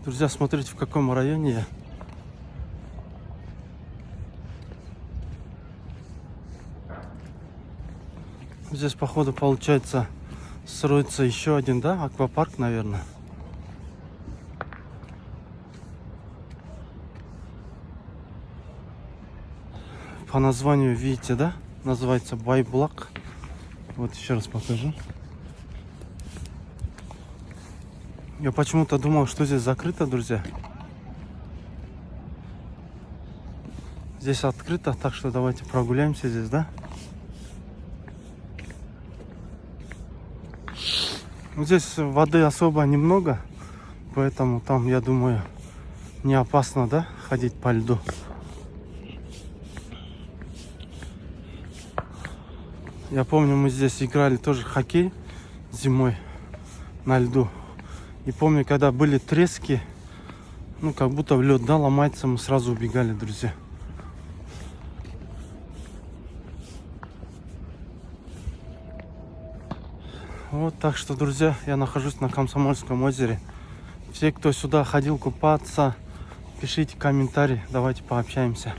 Друзья, смотрите, в каком районе я. Здесь, походу, получается, строится еще один, да, аквапарк, наверное. По названию видите, да? Называется Байбулак. Вот еще раз покажу. Я почему-то думал, что здесь закрыто, друзья. Здесь открыто, так что давайте прогуляемся здесь, да? Здесь воды особо немного, поэтому там, я думаю, не опасно, да, ходить по льду. Я помню, мы здесь играли тоже хоккей зимой на льду. И помню, когда были трески, ну, как будто в лед, да, ломается, мы сразу убегали, друзья. Вот, так что, друзья, я нахожусь на Комсомольском озере. Все, кто сюда ходил купаться, пишите комментарии, давайте пообщаемся.